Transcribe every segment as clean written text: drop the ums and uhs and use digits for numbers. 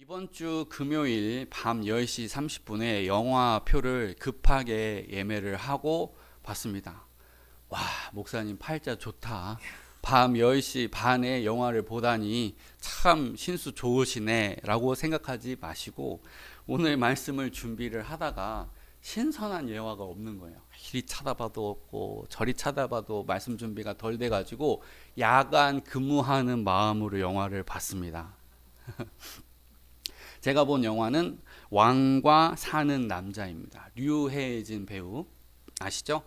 이번 주 금요일 밤 10시 30분에 영화표를 급하게 예매를 하고 봤습니다. 와, 목사님 팔자 좋다. 밤 10시 반에 영화를 보다니 참 신수 좋으시네 라고 생각하지 마시고, 오늘 말씀을 준비를 하다가 신선한 예화가 없는 거예요. 이리 찾아봐도 없고 저리 찾아봐도 말씀 준비가 덜 돼가지고 야간 근무하는 마음으로 영화를 봤습니다. 제가 본 영화는 왕과 사는 남자입니다. 류혜진 배우 아시죠?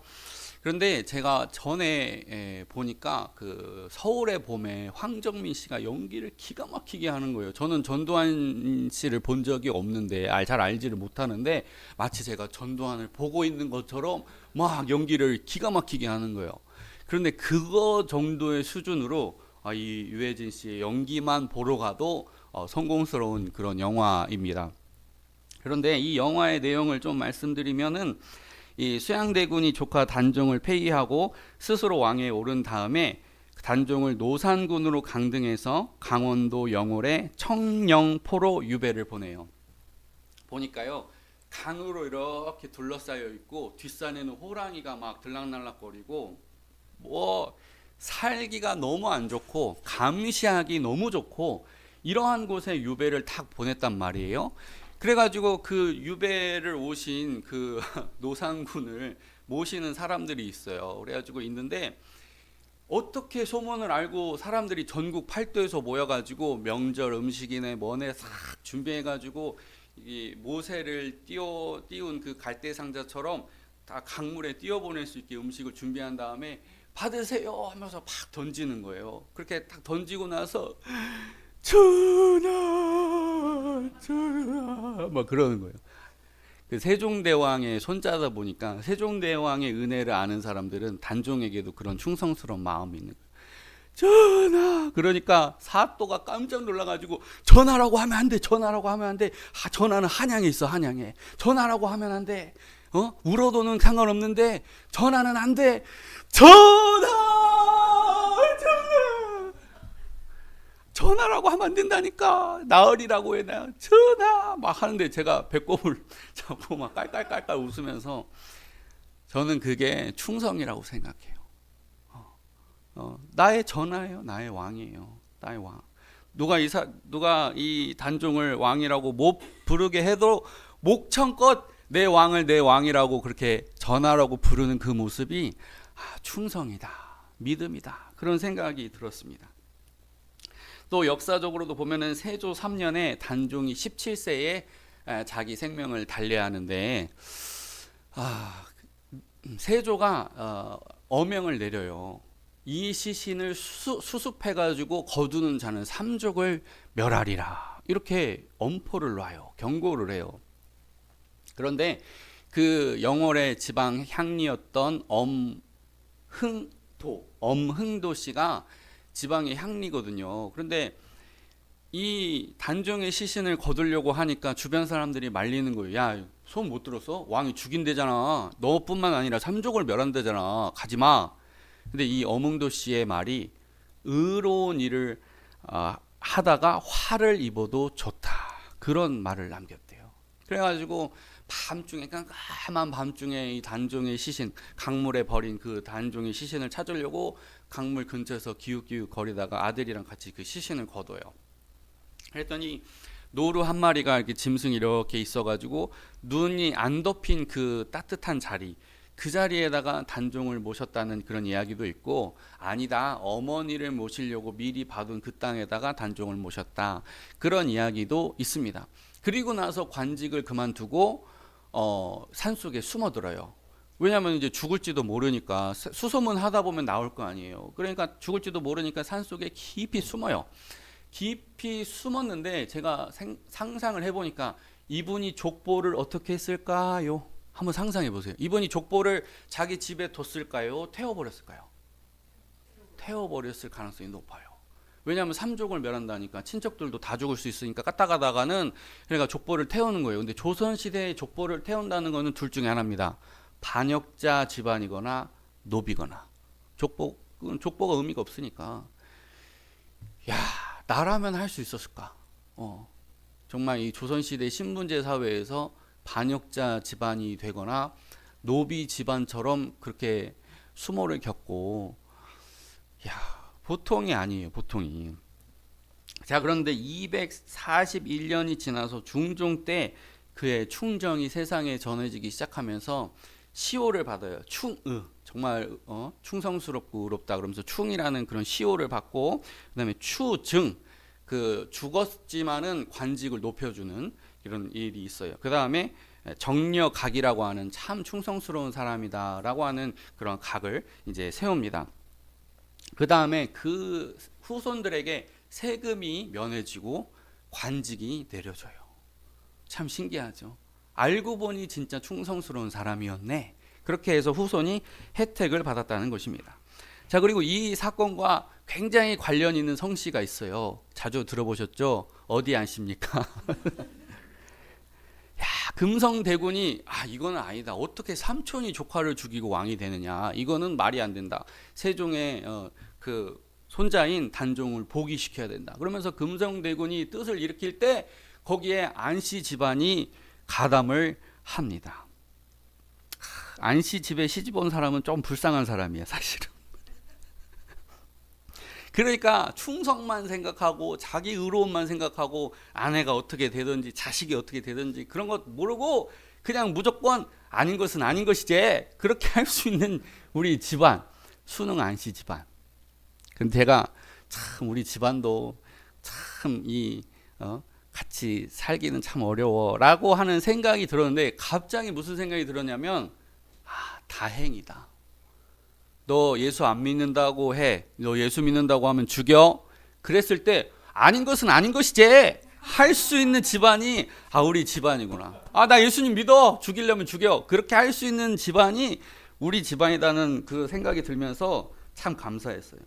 그런데 제가 전에 보니까 그 서울의 봄에 황정민 씨가 연기를 기가 막히게 하는 거예요. 저는 전두환 씨를 본 적이 없는데 잘 알지를 못하는데 마치 제가 전두환을 보고 있는 것처럼 막 연기를 기가 막히게 하는 거예요. 그런데 그거 정도의 수준으로 이 유해진 씨의 연기만 보러 가도 성공스러운 그런 영화입니다. 그런데 이 영화의 내용을 좀 말씀드리면은, 이 수양대군이 조카 단종을 폐위하고 스스로 왕에 오른 다음에 단종을 노산군으로 강등해서 강원도 영월에 청령포로 유배를 보내요. 보니까요, 강으로 이렇게 둘러싸여 있고 뒷산에는 호랑이가 막 들락날락거리고, 뭐 살기가 너무 안 좋고 감시하기 너무 좋고, 이러한 곳에 유배를 탁 보냈단 말이에요. 그래가지고 그 유배를 오신 그 노상군을 모시는 사람들이 있어요. 그래가지고 있는데, 어떻게 소문을 알고 사람들이 전국 팔도에서 모여가지고 명절 음식이네 뭐네 싹 준비해가지고 이 모세를 띄운 그 갈대 상자처럼 다 강물에 띄워보낼 수 있게 음식을 준비한 다음에 받으세요 하면서 팍 던지는 거예요. 그렇게 딱 던지고 나서 전하, 전하, 막 그러는 거예요. 그 세종대왕의 손자다 보니까 세종대왕의 은혜를 아는 사람들은 단종에게도 그런 충성스러운 마음이 있는 거예요. 전하, 그러니까 사또가 깜짝 놀라가지고 전하라고 하면 안 돼, 전하라고 하면 안 돼. 전하는 한양에 있어, 한양에. 전하라고 하면 안 돼. 울어도는 상관없는데 전하는 안 돼. 전하라고 하면 안 된다니까. 나으리라고 해. 나 전하 막 하는데 제가 배꼽을 잡고 막 깔깔깔깔 웃으면서, 저는 그게 충성이라고 생각해요. 나의 전하예요. 나의 왕이에요. 나의 왕. 누가 이 단종을 왕이라고 못 부르게 해도 목청껏 내 왕을 내 왕이라고 그렇게 전하라고 부르는 그 모습이 충성이다, 믿음이다, 그런 생각이 들었습니다. 또 역사적으로도 보면은 세조 3년에 단종이 17세에 자기 생명을 달래하는데, 세조가 어명을 내려요. 이 시신을 수습해가지고 거두는 자는 삼족을 멸하리라, 이렇게 엄포를 놔요. 경고를 해요. 그런데 그 영월의 지방 향리였던 엄흥도 씨가 지방의 향리거든요. 그런데 이 단종의 시신을 거두려고 하니까 주변 사람들이 말리는 거예요. 야, 소문 못 들었어? 왕이 죽인대잖아. 너뿐만 아니라 삼족을 멸한대잖아. 가지마. 근데 이 엄흥도 씨의 말이, 의로운 일을 하다가 화를 입어도 좋다, 그런 말을 남겼대요. 그래가지고 밤중에, 깜깜한 밤중에 이 단종의 시신, 강물에 버린 그 단종의 시신을 찾으려고 강물 근처에서 기웃기웃 거리다가 아들이랑 같이 그 시신을 거둬요. 그랬더니 노루 한 마리가 이렇게 짐승이 이렇게 있어가지고 눈이 안 덮인 그 따뜻한 자리, 그 자리에다가 단종을 모셨다는 그런 이야기도 있고, 아니다, 어머니를 모시려고 미리 봐둔 그 땅에다가 단종을 모셨다, 그런 이야기도 있습니다. 그리고 나서 관직을 그만두고 산속에 숨어들어요. 왜냐하면 이제 죽을지도 모르니까, 수소문 하다 보면 나올 거 아니에요. 그러니까 죽을지도 모르니까 산속에 깊이 숨어요. 깊이 숨었는데 제가 상상을 해보니까, 이분이 족보를 어떻게 했을까요? 한번 상상해 보세요. 이분이 족보를 자기 집에 뒀을까요? 태워버렸을까요? 태워버렸을 가능성이 높아요. 왜냐하면 삼족을 멸한다니까 친척들도 다 죽을 수 있으니까 까딱하다가는, 그러니까 족보를 태우는 거예요. 근데 조선시대에 족보를 태운다는 거는 둘 중에 하나입니다. 반역자 집안이거나 노비거나. 족보가 의미가 없으니까. 야, 나라면 할 수 있었을까? 정말 이 조선시대 신분제 사회에서 반역자 집안이 되거나 노비 집안처럼 그렇게 수모를 겪고, 야, 보통이 아니에요, 보통이. 자, 그런데 241년이 지나서 중종 때 그의 충정이 세상에 전해지기 시작하면서 시호를 받아요. 정말 충성스럽고 의롭다 그러면서 충이라는 그런 시호를 받고, 그다음에 추증, 그 죽었지만은 관직을 높여주는 이런 일이 있어요. 그다음에 정려각이라고 하는 참 충성스러운 사람이다라고 하는 그런 각을 이제 세웁니다. 그다음에 그 후손들에게 세금이 면해지고 관직이 내려져요. 참 신기하죠. 알고 보니 진짜 충성스러운 사람이었네. 그렇게 해서 후손이 혜택을 받았다는 것입니다. 자, 그리고 이 사건과 굉장히 관련 있는 성씨가 있어요. 자주 들어보셨죠? 어디 아십니까? 야, 금성대군이 이거는 아니다. 어떻게 삼촌이 조카를 죽이고 왕이 되느냐? 이거는 말이 안 된다. 세종의 그 손자인 단종을 복위시켜야 된다. 그러면서 금성대군이 뜻을 일으킬 때 거기에 안씨 집안이 가담을 합니다. 안씨 집에 시집 온 사람은 좀 불쌍한 사람이야, 사실은. 그러니까 충성만 생각하고 자기 의로움만 생각하고 아내가 어떻게 되든지 자식이 어떻게 되든지 그런 것 모르고 그냥 무조건 아닌 것은 아닌 것이지, 그렇게 할 수 있는 우리 집안, 순흥 안씨 집안. 근데 제가 참 우리 집안도 참 같이 살기는 참 어려워라고 하는 생각이 들었는데, 갑자기 무슨 생각이 들었냐면, 다행이다. 너 예수 안 믿는다고 해. 너 예수 믿는다고 하면 죽여. 그랬을 때 아닌 것은 아닌 것이지 할 수 있는 집안이 우리 집안이구나. 나 예수님 믿어. 죽이려면 죽여. 그렇게 할 수 있는 집안이 우리 집안이라는 그 생각이 들면서 참 감사했어요.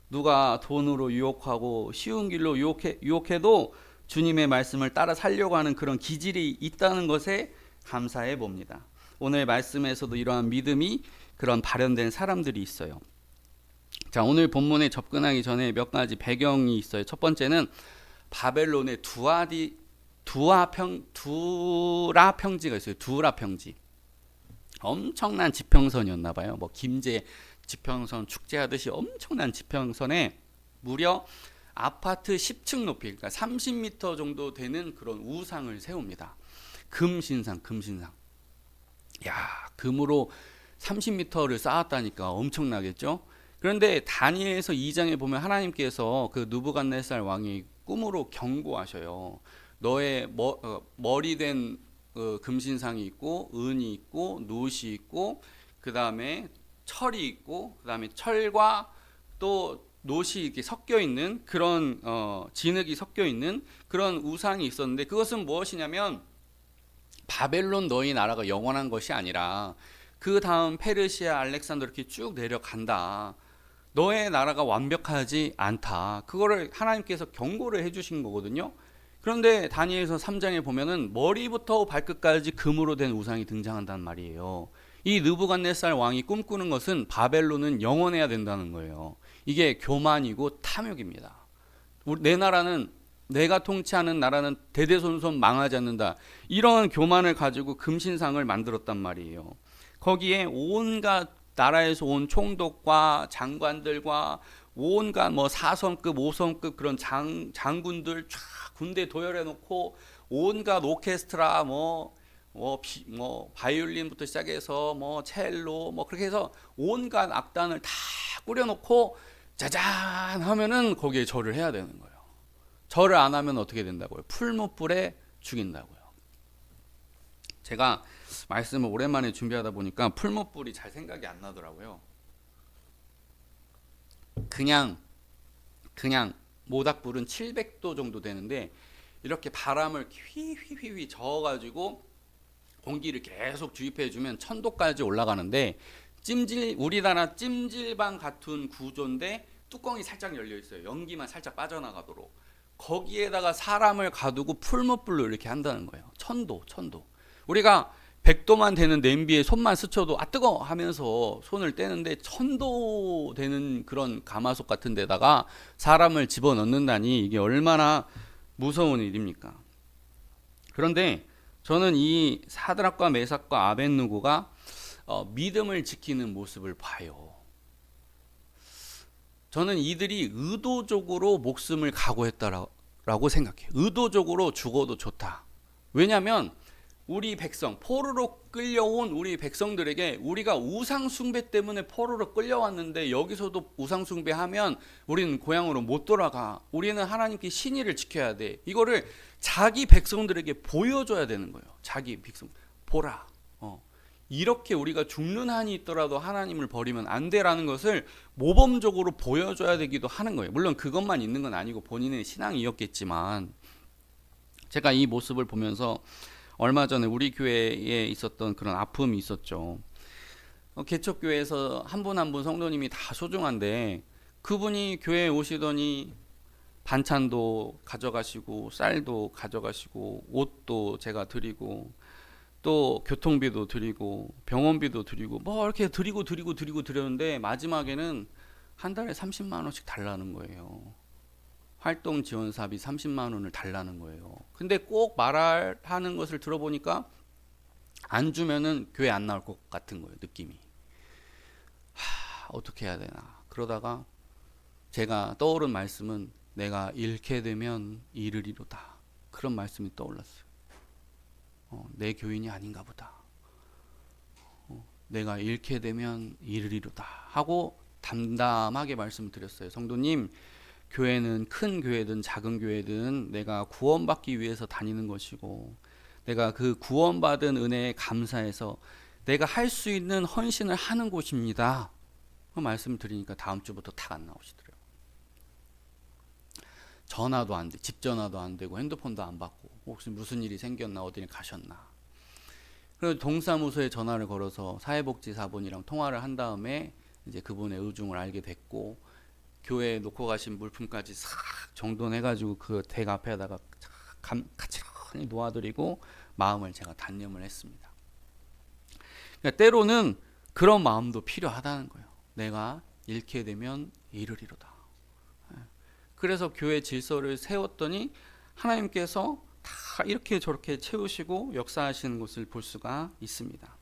누가 돈으로 유혹하고 쉬운 길로 유혹해도 주님의 말씀을 따라 살려고 하는 그런 기질이 있다는 것에 감사해 봅니다. 오늘 말씀에서도 이러한 믿음이 그런 발현된 사람들이 있어요. 자, 오늘 본문에 접근하기 전에 몇 가지 배경이 있어요. 첫 번째는 바벨론의 두라 평지가 있어요. 두라 평지. 엄청난 지평선이었나 봐요. 뭐 김제 지평선 축제하듯이 엄청난 지평선에 무려 아파트 10층 높이, 그러니까 30m 정도 되는 그런 우상을 세웁니다. 금신상. 야, 금으로 30m를 쌓았다니까 엄청나겠죠? 그런데 다니엘서 2장에 보면 하나님께서 그 느부갓네살 왕이 꿈으로 경고하셔요. 너의 머리된 금신상이 있고 은이 있고 놋이 있고 그다음에 철이 있고 그다음에 철과 또 놋이 이렇게 섞여 있는 그런 진흙이 섞여 있는 그런 우상이 있었는데, 그것은 무엇이냐면 바벨론 너희 나라가 영원한 것이 아니라 그 다음 페르시아, 알렉산더 이렇게 쭉 내려간다. 너의 나라가 완벽하지 않다. 그거를 하나님께서 경고를 해주신 거거든요. 그런데 다니엘서 3장에 보면은 머리부터 발끝까지 금으로 된 우상이 등장한단 말이에요. 이 느부갓네살 왕이 꿈꾸는 것은 바벨론은 영원해야 된다는 거예요. 이게 교만이고 탐욕입니다. 내 나라는, 내가 통치하는 나라는 대대손손 망하지 않는다. 이런 교만을 가지고 금신상을 만들었단 말이에요. 거기에 온갖 나라에서 온 총독과 장관들과 온갖 4성급, 5성급 그런 장군들 쫙 군대 도열해 놓고 온갖 오케스트라 바이올린부터 시작해서 첼로 그렇게 해서 온갖 악단을 다 꾸려 놓고 짜잔 하면은 거기에 절을 해야 되는 거예요. 절을 안 하면 어떻게 된다고요? 풀무불에 죽인다고요. 제가 말씀을 오랜만에 준비하다 보니까 풀무불이 잘 생각이 안 나더라고요. 그냥 모닥불은 700도 정도 되는데 이렇게 바람을 휘휘휘휘 저어가지고 공기를 계속 주입해주면 1000도까지 올라가는데, 우리나라 찜질방 같은 구조인데 뚜껑이 살짝 열려 있어요. 연기만 살짝 빠져나가도록. 거기에다가 사람을 가두고 풀무불로 이렇게 한다는 거예요. 1000도. 우리가 100도만 되는 냄비에 손만 스쳐도 뜨거 하면서 손을 떼는데 1000도 되는 그런 가마솥 같은 데다가 사람을 집어넣는다니 이게 얼마나 무서운 일입니까? 그런데 저는 이 사드락과 메삭과 아벳느고가 믿음을 지키는 모습을 봐요. 저는 이들이 의도적으로 목숨을 각오했다라고 생각해요. 의도적으로 죽어도 좋다. 왜냐하면 우리 백성, 포로로 끌려온 우리 백성들에게 우리가 우상 숭배 때문에 포로로 끌려왔는데 여기서도 우상 숭배하면 우리는 고향으로 못 돌아가. 우리는 하나님께 신의를 지켜야 돼. 이거를 자기 백성들에게 보여줘야 되는 거예요. 자기 백성 보라. 이렇게 우리가 죽는 한이 있더라도 하나님을 버리면 안 돼라는 것을 모범적으로 보여줘야 되기도 하는 거예요. 물론 그것만 있는 건 아니고 본인의 신앙이었겠지만, 제가 이 모습을 보면서 얼마 전에 우리 교회에 있었던 그런 아픔이 있었죠. 개척교회에서 한 분 한 분 성도님이 다 소중한데 그분이 교회에 오시더니 반찬도 가져가시고 쌀도 가져가시고 옷도 제가 드리고 또 교통비도 드리고 병원비도 드리고 뭐 이렇게 드리는데 마지막에는 한 달에 30만 원씩 달라는 거예요. 활동 지원 사비 30만 원을 달라는 거예요. 근데 꼭 말하는 것을 들어보니까 안 주면은 교회 안 나올 것 같은 거예요, 느낌이. 어떻게 해야 되나. 그러다가 제가 떠오른 말씀은 내가 잃게 되면 잃으리로다. 그런 말씀이 떠올랐어요. 내 교인이 아닌가 보다. 내가 잃게 되면 잃으리로다 하고 담담하게 말씀드렸어요. 성도님, 교회는 큰 교회든 작은 교회든 내가 구원받기 위해서 다니는 것이고 내가 그 구원받은 은혜에 감사해서 내가 할 수 있는 헌신을 하는 곳입니다. 그 말씀을 드리니까 다음 주부터 탁 안 나오시더라고요. 전화도 안 돼, 집 전화도 안 되고 핸드폰도 안 받고 혹시 무슨 일이 생겼나 어디 가셨나. 그래서 동사무소에 전화를 걸어서 사회복지사분이랑 통화를 한 다음에 이제 그분의 의중을 알게 됐고 교회에 놓고 가신 물품까지 싹 정돈해가지고 그 댁 앞에다가 가지런히 놓아드리고 마음을 제가 단념을 했습니다. 그러니까 때로는 그런 마음도 필요하다는 거예요. 내가 잃게 되면 잃으리로다. 그래서 교회 질서를 세웠더니 하나님께서 다 이렇게 저렇게 채우시고 역사하시는 것을 볼 수가 있습니다.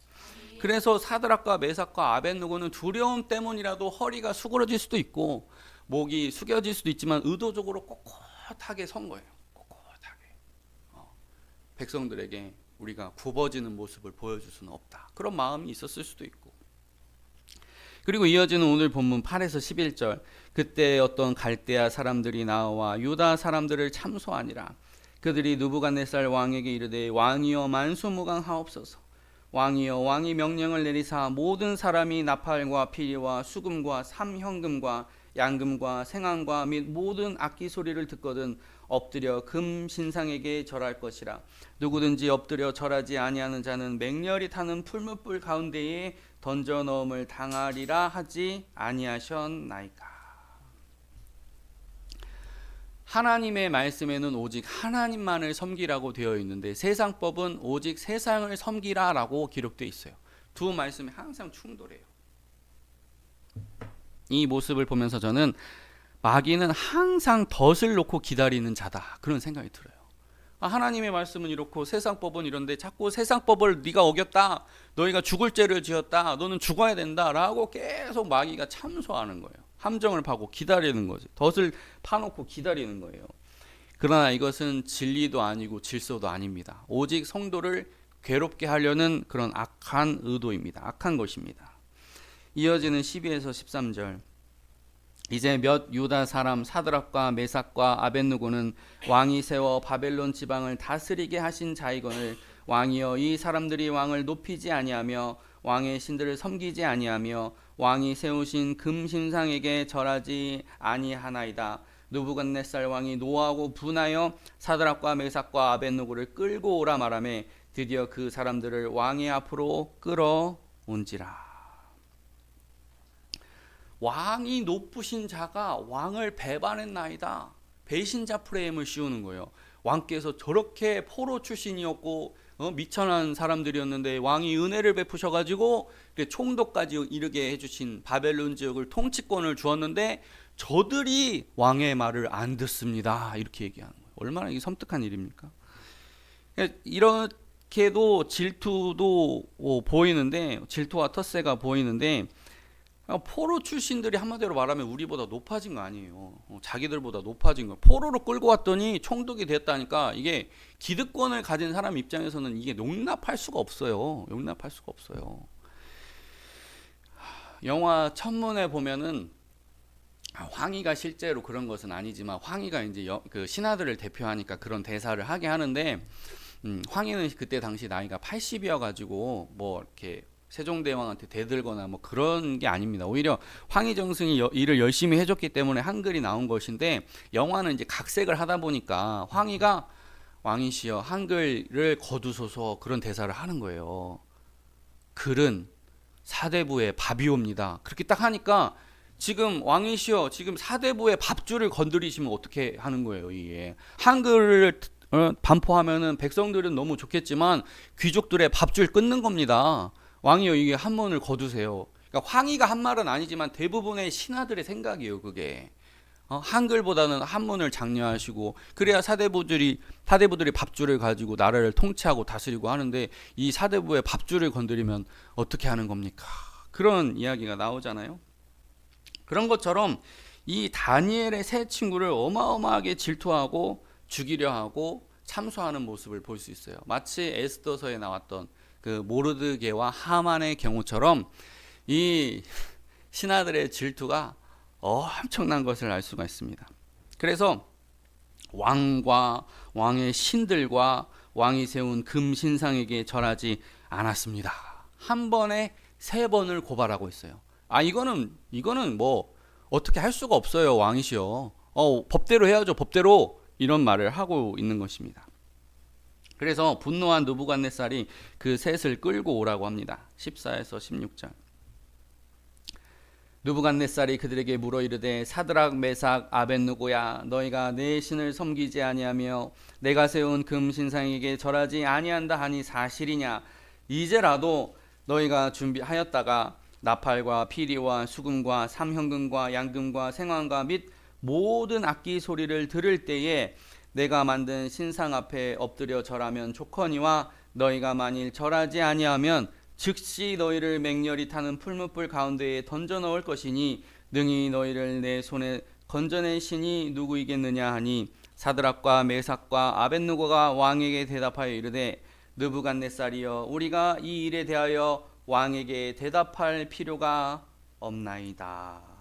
그래서 사드락과 메삭과 아벳느고는 두려움 때문이라도 허리가 수그러질 수도 있고 목이 숙여질 수도 있지만 의도적으로 꼿꼿하게 선 거예요. 꼿꼿하게. 백성들에게 우리가 굽어지는 모습을 보여줄 수는 없다. 그런 마음이 있었을 수도 있고. 그리고 이어지는 오늘 본문 8에서 11절. 그때 어떤 갈대아 사람들이 나와 유다 사람들을 참소하니라. 그들이 느부갓네살 왕에게 이르되 왕이여 만수무강하옵소서. 왕이여 왕이 명령을 내리사 모든 사람이 나팔과 피리와 수금과 삼현금과 양금과 생황과 및 모든 악기 소리를 듣거든 엎드려 금 신상에게 절할 것이라. 누구든지 엎드려 절하지 아니하는 자는 맹렬히 타는 풀무불 가운데에 던져 넣음을 당하리라 하지 아니하셨나이까. 하나님의 말씀에는 오직 하나님만을 섬기라고 되어 있는데 세상법은 오직 세상을 섬기라라고 기록되어 있어요. 두 말씀이 항상 충돌해요. 이 모습을 보면서 저는 마귀는 항상 덫을 놓고 기다리는 자다, 그런 생각이 들어요. 하나님의 말씀은 이렇고 세상법은 이런데 자꾸 세상법을 네가 어겼다, 너희가 죽을 죄를 지었다, 너는 죽어야 된다라고 계속 마귀가 참소하는 거예요. 함정을 파고 기다리는 거지. 덫을 파놓고 기다리는 거예요. 그러나 이것은 진리도 아니고 질서도 아닙니다. 오직 성도를 괴롭게 하려는 그런 악한 의도입니다. 악한 것입니다. 이어지는 12에서 13절. 이제 몇 유다 사람 사드락과 메삭과 아벳느고는 왕이 세워 바벨론 지방을 다스리게 하신 자이거늘 왕이여 이 사람들이 왕을 높이지 아니하며 왕의 신들을 섬기지 아니하며 왕이 세우신 금신상에게 절하지 아니하나이다. 느부갓네살 왕이 노하고 분하여 사드락과 메삭과 아벳느고를 끌고 오라 말하며 드디어 그 사람들을 왕의 앞으로 끌어온지라. 왕이 높으신 자가 왕을 배반했나이다. 배신자 프레임을 씌우는 거예요. 왕께서 저렇게 포로 출신이었고 미천한 사람들이었는데 왕이 은혜를 베푸셔가지고 총독까지 이르게 해주신 바벨론 지역을 통치권을 주었는데 저들이 왕의 말을 안 듣습니다. 이렇게 얘기하는 거예요. 얼마나 이게 섬뜩한 일입니까? 이렇게도 질투도 보이는데, 질투와 텃세가 보이는데, 포로 출신들이 한마디로 말하면 우리보다 높아진 거 아니에요. 자기들보다 높아진 거. 포로로 끌고 왔더니 총독이 됐다니까, 이게 기득권을 가진 사람 입장에서는 이게 용납할 수가 없어요. 용납할 수가 없어요. 영화 천문에 보면은 황희가 실제로 그런 것은 아니지만, 황희가 이제 그 신하들을 대표하니까 그런 대사를 하게 하는데, 황희는 그때 당시 나이가 80이어 가지고 뭐 이렇게 세종대왕한테 대들거나 뭐 그런 게 아닙니다. 오히려 황희정승이 일을 열심히 해줬기 때문에 한글이 나온 것인데, 영화는 이제 각색을 하다 보니까 황희가 왕이시여 한글을 거두소서 그런 대사를 하는 거예요. 글은 사대부의 밥이옵니다. 그렇게 딱 하니까, 지금 왕이시여 지금 사대부의 밥줄을 건드리시면 어떻게 하는 거예요. 이게 한글을 반포하면은 백성들은 너무 좋겠지만 귀족들의 밥줄 끊는 겁니다. 왕이여 이게 한문을 거두세요. 그러니까 황희가 한 말은 아니지만 대부분의 신하들의 생각이에요. 그게 한글보다는 한문을 장려하시고, 그래야 사대부들이 밥줄을 가지고 나라를 통치하고 다스리고 하는데, 이 사대부의 밥줄을 건드리면 어떻게 하는 겁니까? 그런 이야기가 나오잖아요. 그런 것처럼 이 다니엘의 세 친구를 어마어마하게 질투하고 죽이려 하고 참소하는 모습을 볼 수 있어요. 마치 에스더서에 나왔던 그 모르드게와 하만의 경우처럼 이 신하들의 질투가 엄청난 것을 알 수가 있습니다. 그래서 왕과 왕의 신들과 왕이 세운 금신상에게 절하지 않았습니다. 한 번에 3번을 고발하고 있어요. 이거는 뭐 어떻게 할 수가 없어요. 왕이시여. 법대로 해야죠. 법대로. 이런 말을 하고 있는 것입니다. 그래서 분노한 느부갓네살이 그 셋을 끌고 오라고 합니다. 14에서 16절. 느부갓네살이 그들에게 물어 이르되 사드락 메삭 아벳느고야 너희가 내 신을 섬기지 아니하며 내가 세운 금신상에게 절하지 아니한다 하니 사실이냐? 이제라도 너희가 준비하였다가 나팔과 피리와 수금과 삼현금과 양금과 생황과 및 모든 악기 소리를 들을 때에 내가 만든 신상 앞에 엎드려 절하면 좋거니와 너희가 만일 절하지 아니하면 즉시 너희를 맹렬히 타는 풀무불 가운데에 던져 넣을 것이니 능히 너희를 내 손에 건져낸 신이 누구이겠느냐 하니 사드락과 메삭과 아벳느고가 왕에게 대답하여 이르되 느부갓네살이여 우리가 이 일에 대하여 왕에게 대답할 필요가 없나이다.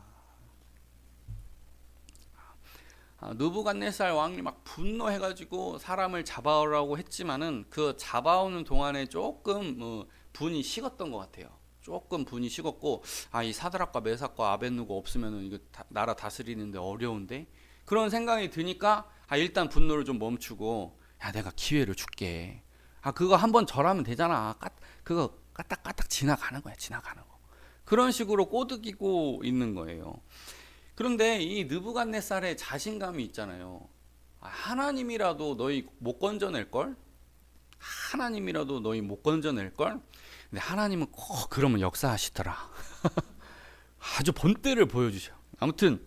느부갓네살 왕이 막 분노해가지고 사람을 잡아오라고 했지만은 그 잡아오는 동안에 조금 분이 식었던 것 같아요. 조금 분이 식었고, 이 사드락과 메삭과 아벳느고 없으면은 이거 나라 다스리는데 어려운데, 그런 생각이 드니까 일단 분노를 좀 멈추고, 내가 기회를 줄게. 그거 한번 절하면 되잖아. 그거 까딱까딱 지나가는 거야. 지나가는 거. 그런 식으로 꼬드기고 있는 거예요. 그런데 이 느부갓네살의 자신감이 있잖아요. 하나님이라도 너희 못 건져낼걸? 하나님이라도 너희 못 건져낼걸? 근데 하나님은 꼭 그러면 역사하시더라. 아주 본때를 보여주셔. 아무튼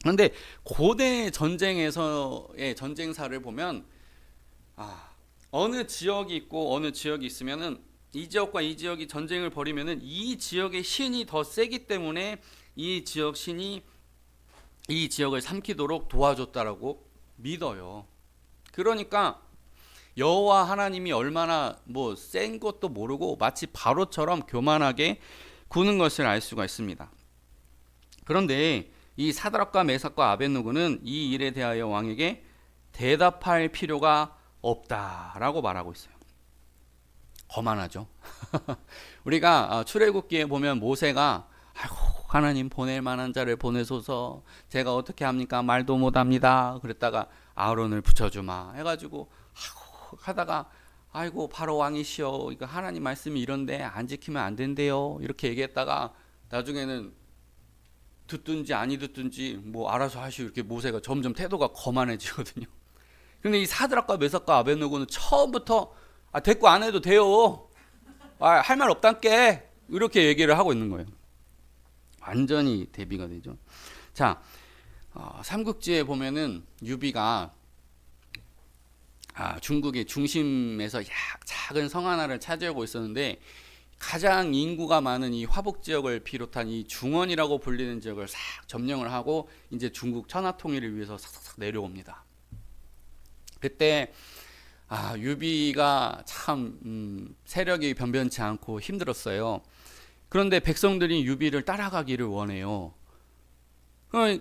그런데 고대 전쟁에서의 전쟁사를 보면 어느 지역이 있고 어느 지역이 있으면은 이 지역과 이 지역이 전쟁을 벌이면은 이 지역의 신이 더 세기 때문에 이 지역 신이 이 지역을 삼키도록 도와줬다라고 믿어요. 그러니까 여호와 하나님이 얼마나 센 것도 모르고 마치 바로처럼 교만하게 구는 것을 알 수가 있습니다. 그런데 이 사드락과 메삭과 아벳느고는 이 일에 대하여 왕에게 대답할 필요가 없다라고 말하고 있어요. 거만하죠. 우리가 출애굽기에 보면 모세가 하나님 보낼 만한 자를 보내소서, 제가 어떻게 합니까? 말도 못합니다. 그랬다가 아론을 붙여주마 해가지고 하다가 바로 왕이시여 이거 하나님 말씀이 이런데 안 지키면 안 된대요 이렇게 얘기했다가 나중에는 듣든지 아니 듣든지 알아서 하시오 이렇게 모세가 점점 태도가 거만해지거든요. 근데 이 사드락과 메삭과 아벳느고는 처음부터 됐고 안 해도 돼요. 할 말 없단께 이렇게 얘기를 하고 있는 거예요. 완전히 대비가 되죠. 자, 삼국지에 보면은 유비가 중국의 중심에서 작은 성 하나를 차지하고 있었는데 가장 인구가 많은 이 화북 지역을 비롯한 이 중원이라고 불리는 지역을 싹 점령을 하고 이제 중국 천하 통일을 위해서 싹싹싹 내려옵니다. 그때 유비가 참 세력이 변변치 않고 힘들었어요. 그런데 백성들이 유비를 따라가기를 원해요.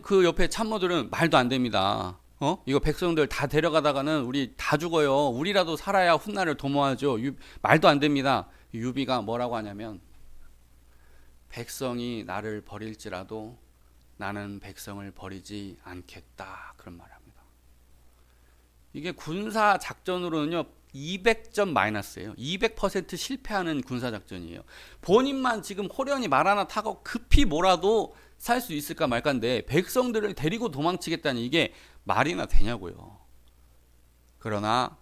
그 옆에 참모들은 말도 안 됩니다. 이거 백성들 다 데려가다가는 우리 다 죽어요. 우리라도 살아야 훗날을 도모하죠. 말도 안 됩니다. 유비가 뭐라고 하냐면 백성이 나를 버릴지라도 나는 백성을 버리지 않겠다. 그런 말을 합니다. 이게 군사 작전으로는요 200점 마이너스예요. 200% 실패하는 군사 작전이에요. 본인만 지금 호련히 말 하나 타고 급히 뭐라도 살 수 있을까 말까인데 백성들을 데리고 도망치겠다니 이게 말이나 되냐고요. 그러나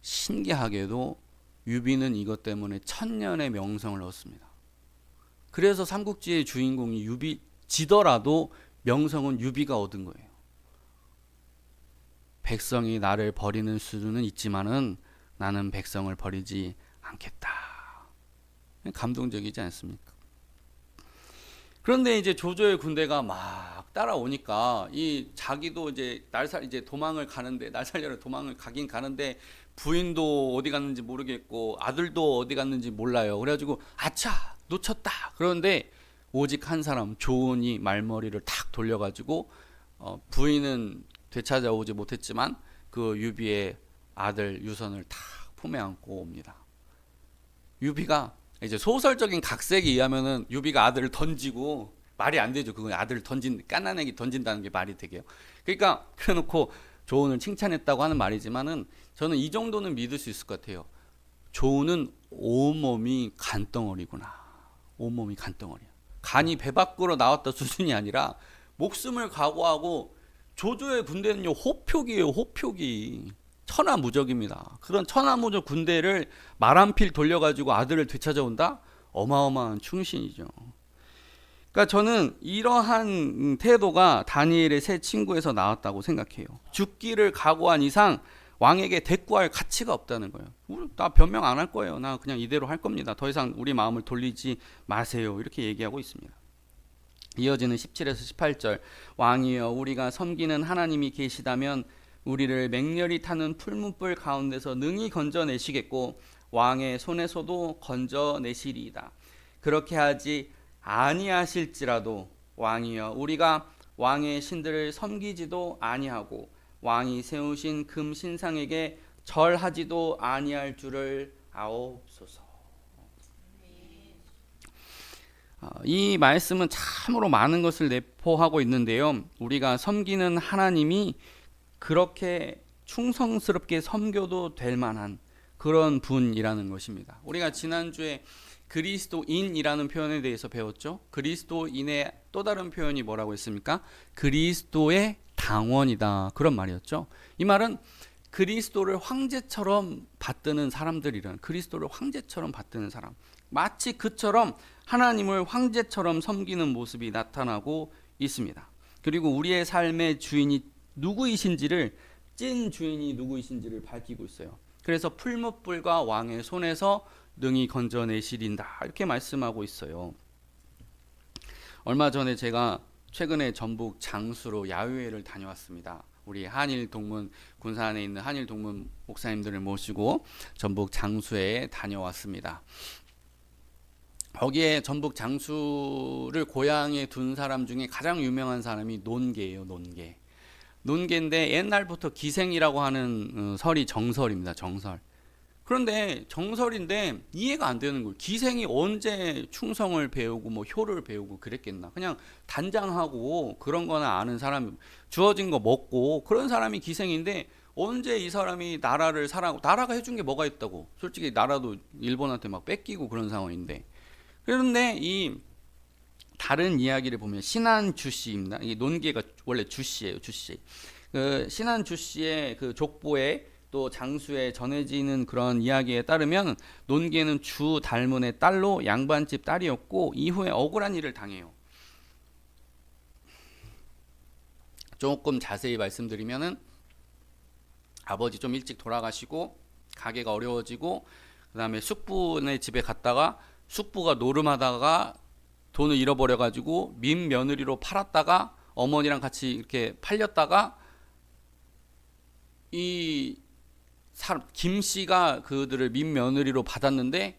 신기하게도 유비는 이것 때문에 1000년의 명성을 얻습니다. 그래서 삼국지의 주인공이 유비 지더라도 명성은 유비가 얻은 거예요. 백성이 나를 버리는 수준은 있지만은 나는 백성을 버리지 않겠다. 감동적이지 않습니까? 그런데 이제 조조의 군대가 막 따라오니까 이 자기도 이제 이제 도망을 가는데 날 살려라 도망을 가긴 가는데 부인도 어디 갔는지 모르겠고 아들도 어디 갔는지 몰라요. 그래가지고 아차 놓쳤다. 그런데 오직 한 사람 조은이 말머리를 탁 돌려가지고 부인은 되찾아오지 못했지만 그 유비의 아들 유선을 탁 품에 안고 옵니다. 유비가 이제 소설적인 각색에 의하면은 유비가 아들을 던지고 말이 안 되죠. 그건 아들을 깐난애기 던진다는 게 말이 되게요. 그러니까 그래놓고 조은을 칭찬했다고 하는 말이지만은 저는 이 정도는 믿을 수 있을 것 같아요. 조은은 온몸이 간덩어리구나. 온몸이 간덩어리야. 간이 배 밖으로 나왔다 수준이 아니라 목숨을 각오하고 조조의 군대는요 호표기예요. 호표기. 천하무적입니다. 그런 천하무적 군대를 말 한 필 돌려가지고 아들을 되찾아온다? 어마어마한 충신이죠. 그러니까 저는 이러한 태도가 다니엘의 새 친구에서 나왔다고 생각해요. 죽기를 각오한 이상 왕에게 대꾸할 가치가 없다는 거예요. 나 변명 안 할 거예요. 나 그냥 이대로 할 겁니다. 더 이상 우리 마음을 돌리지 마세요. 이렇게 얘기하고 있습니다. 이어지는 17에서 18절 왕이여 우리가 섬기는 하나님이 계시다면 우리를 맹렬히 타는 풀문불 가운데서 능히 건져내시겠고 왕의 손에서도 건져내시리이다. 그렇게 하지 아니하실지라도 왕이여 우리가 왕의 신들을 섬기지도 아니하고 왕이 세우신 금 신상에게 절하지도 아니할 줄을 아옵소서. 이 말씀은 참으로 많은 것을 내포하고 있는데요. 우리가 섬기는 하나님이 그렇게 충성스럽게 섬겨도 될 만한 그런 분이라는 것입니다. 우리가 지난주에 그리스도인이라는 표현에 대해서 배웠죠. 그리스도인의 또 다른 표현이 뭐라고 했습니까? 그리스도의 당원이다. 그런 말이었죠. 이 말은 그리스도를 황제처럼 받드는 사람들이란 그리스도를 황제처럼 받드는 사람. 마치 그처럼 하나님을 황제처럼 섬기는 모습이 나타나고 있습니다. 그리고 우리의 삶의 주인이 누구이신지를 찐 주인이 누구이신지를 밝히고 있어요. 그래서 풀무불과 왕의 손에서 능히 건져내시린다 이렇게 말씀하고 있어요. 얼마 전에 제가 최근에 전북 장수로 야유회를 다녀왔습니다. 우리 한일 동문 군산에 있는 한일 동문 목사님들을 모시고 전북 장수에 다녀왔습니다. 거기에 전북 장수를 고향에 둔 사람 중에 가장 유명한 사람이 논개예요. 논개인데 옛날부터 기생이라고 하는 설이 정설입니다. 정설. 그런데 정설인데 이해가 안 되는 거예요. 기생이 언제 충성을 배우고 뭐 효를 배우고 그랬겠나. 그냥 단장하고 그런 거나 아는 사람 주어진 거 먹고 그런 사람이 기생인데 언제 이 사람이 나라를 사랑하고 나라가 해준 게 뭐가 있다고. 솔직히 나라도 일본한테 막 뺏기고 그런 상황인데. 그런데 이 다른 이야기를 보면 신한주 씨입니다. 이 논개가 원래 주씨예요. 주씨. 그 신한주 씨의 그 족보에 또 장수에 전해지는 그런 이야기에 따르면 논개는 주 달문의 딸로 양반집 딸이었고 이후에 억울한 일을 당해요. 조금 자세히 말씀드리면은 아버지 좀 일찍 돌아가시고 가게가 어려워지고 그다음에 숙부네 집에 갔다가 숙부가 노름하다가 돈을 잃어버려 가지고 민며느리로 팔았다가 어머니랑 같이 이렇게 팔렸다가 이 김 씨가 그들을 민며느리로 받았는데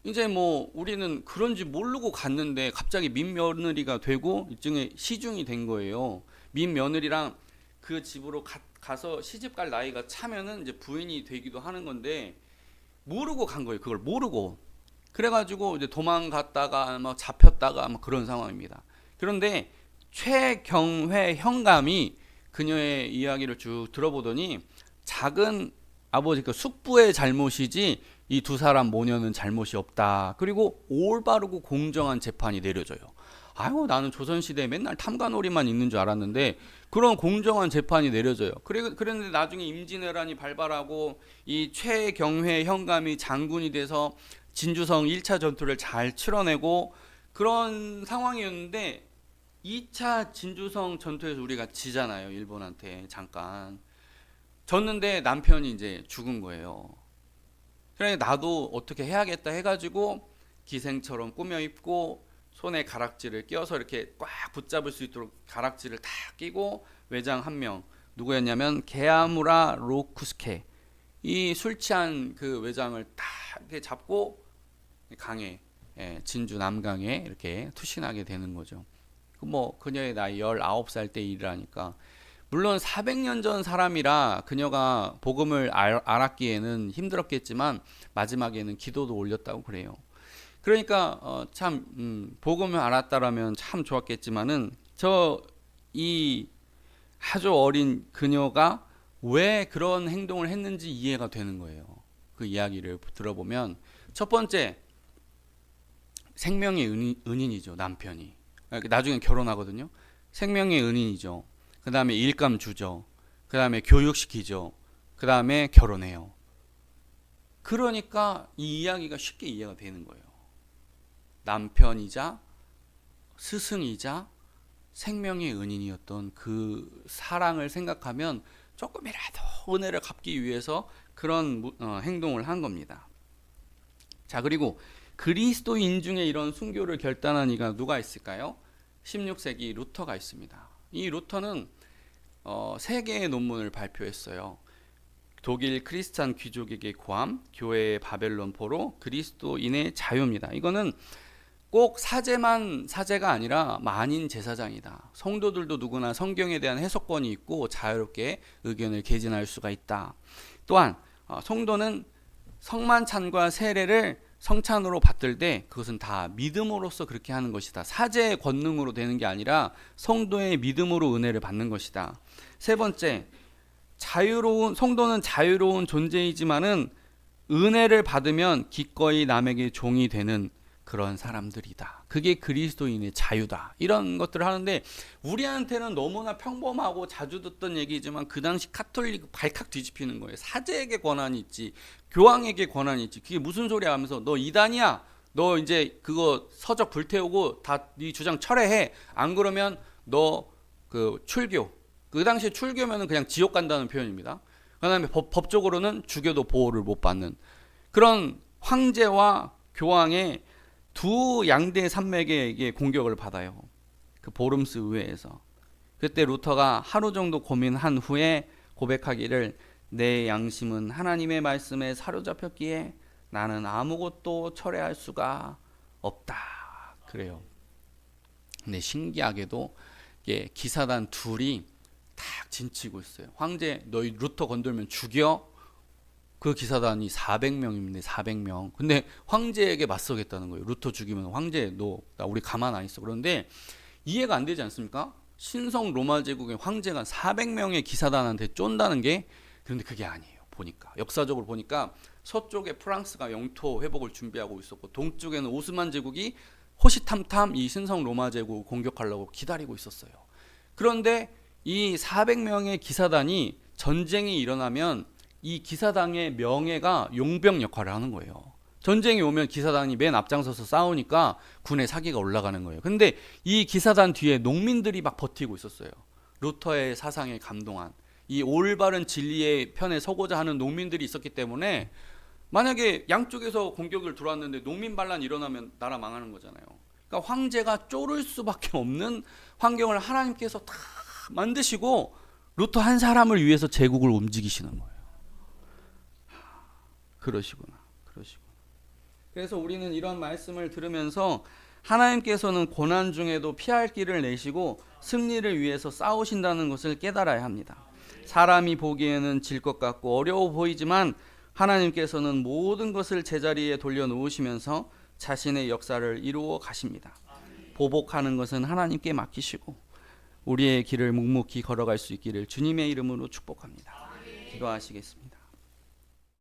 이제 뭐 우리는 그런지 모르고 갔는데 갑자기 민며느리가 되고 일종의 시중이 된 거예요. 민며느리랑 그 집으로 가서 시집 갈 나이가 차면은 이제 부인이 되기도 하는 건데 모르고 간 거예요. 그걸 모르고. 그래가지고 이제 도망갔다가 막 잡혔다가 막 그런 상황입니다. 그런데 최경회 형감이 그녀의 이야기를 쭉 들어보더니 작은 아버지 그 숙부의 잘못이지 이 두 사람 모녀는 잘못이 없다. 그리고 올바르고 공정한 재판이 내려져요. 아유 나는 조선시대에 맨날 탐관오리만 있는 줄 알았는데 그런 공정한 재판이 내려져요. 그랬는데 나중에 임진왜란이 발발하고 이 최경회 형감이 장군이 돼서 진주성 1차 전투를 잘 치러내고 그런 상황이었는데 2차 진주성 전투에서 우리가 지잖아요. 일본한테 잠깐. 졌는데 남편이 이제 죽은 거예요. 그러니까 나도 어떻게 해야겠다 해가지고 기생처럼 꾸며 입고 손에 가락지를 껴서 이렇게 꽉 붙잡을 수 있도록 가락지를 다 끼고 외장 한 명 누구였냐면 게아무라 로쿠스케 이 술 취한 그 외장을 다 이렇게 잡고 강에 진주 남강에 이렇게 투신하게 되는 거죠. 뭐 그녀의 나이 19살 때 일이라니까 물론 400년 전 사람이라 그녀가 복음을 알았기에는 힘들었겠지만 마지막에는 기도도 올렸다고 그래요. 그러니까 참 복음을 알았다라면 참 좋았겠지만은 이 아주 어린 그녀가 왜 그런 행동을 했는지 이해가 되는 거예요. 그 이야기를 들어보면 첫 번째 생명의 은인이죠. 남편이 나중에 결혼하거든요. 생명의 은인이죠. 그 다음에 일감 주죠. 그 다음에 교육시키죠. 그 다음에 결혼해요. 그러니까 이 이야기가 쉽게 이해가 되는 거예요. 남편이자 스승이자 생명의 은인이었던 그 사랑을 생각하면 조금이라도 은혜를 갚기 위해서 그런 행동을 한 겁니다. 자, 그리고 그리스도인 중에 이런 순교를 결단한 이가 누가 있을까요? 16세기 루터가 있습니다. 이 루터는 3개의 논문을 발표했어요. 독일 크리스찬 귀족에게 고함, 교회의 바벨론 포로, 그리스도인의 자유입니다. 이거는 꼭 사제만 사제가 아니라 만인 제사장이다. 성도들도 누구나 성경에 대한 해석권이 있고 자유롭게 의견을 개진할 수가 있다. 또한 성도는 성만찬과 세례를 성찬으로 받들 때 그것은 다 믿음으로써 그렇게 하는 것이다. 사제의 권능으로 되는 게 아니라 성도의 믿음으로 은혜를 받는 것이다. 세 번째, 성도는 자유로운 존재이지만은 은혜를 받으면 기꺼이 남에게 종이 되는 그런 사람들이다. 그게 그리스도인의 자유다. 이런 것들을 하는데 우리한테는 너무나 평범하고 자주 듣던 얘기지만 그 당시 카톨릭 발칵 뒤집히는 거예요. 사제에게 권한이 있지, 교황에게 권한이 있지. 그게 무슨 소리야 하면서 너 이단이야. 너 이제 그거 서적 불태우고 다 네 주장 철회해. 안 그러면 너 그 출교. 그 당시에 출교면은 그냥 지옥 간다는 표현입니다. 그다음에 법적으로는 죽여도 보호를 못 받는 그런 황제와 교황의 두 양대 산맥에게 공격을 받아요. 그 보름스 의회에서. 그때 루터가 하루 정도 고민한 후에 고백하기를 내 양심은 하나님의 말씀에 사로잡혔기에 나는 아무것도 철회할 수가 없다. 그래요. 근데 신기하게도 기사단 둘이 딱 진치고 있어요. 황제 너희 루터 건들면 죽여. 그 기사단이 400명입니다. 400명. 근데 황제에게 맞서겠다는 거예요. 루터 죽이면 황제 우리 가만 안 있어. 그런데 이해가 안 되지 않습니까? 신성 로마 제국의 황제가 400명의 기사단한테 쫀다는 게 그런데 그게 아니에요. 보니까 역사적으로 보니까 서쪽에 프랑스가 영토 회복을 준비하고 있었고 동쪽에는 오스만 제국이 호시탐탐 이 신성 로마 제국을 공격하려고 기다리고 있었어요. 그런데 이 400명의 기사단이 전쟁이 일어나면 이 기사당의 명예가 용병 역할을 하는 거예요. 전쟁이 오면 기사단이 맨 앞장서서 싸우니까 군의 사기가 올라가는 거예요. 근데 이 기사단 뒤에 농민들이 막 버티고 있었어요. 루터의 사상에 감동한 이 올바른 진리의 편에 서고자 하는 농민들이 있었기 때문에 만약에 양쪽에서 공격을 들어왔는데 농민 반란이 일어나면 나라 망하는 거잖아요. 그러니까 황제가 쫄을 수밖에 없는 환경을 하나님께서 다 만드시고 루터 한 사람을 위해서 제국을 움직이시는 거예요. 그러시구나. 그래서 우리는 이런 말씀을 들으면서 하나님께서는 고난 중에도 피할 길을 내시고 승리를 위해서 싸우신다는 것을 깨달아야 합니다. 사람이 보기에는 질 것 같고 어려워 보이지만 하나님께서는 모든 것을 제자리에 돌려놓으시면서 자신의 역사를 이루어 가십니다. 보복하는 것은 하나님께 맡기시고 우리의 길을 묵묵히 걸어갈 수 있기를 주님의 이름으로 축복합니다. 기도하시겠습니다.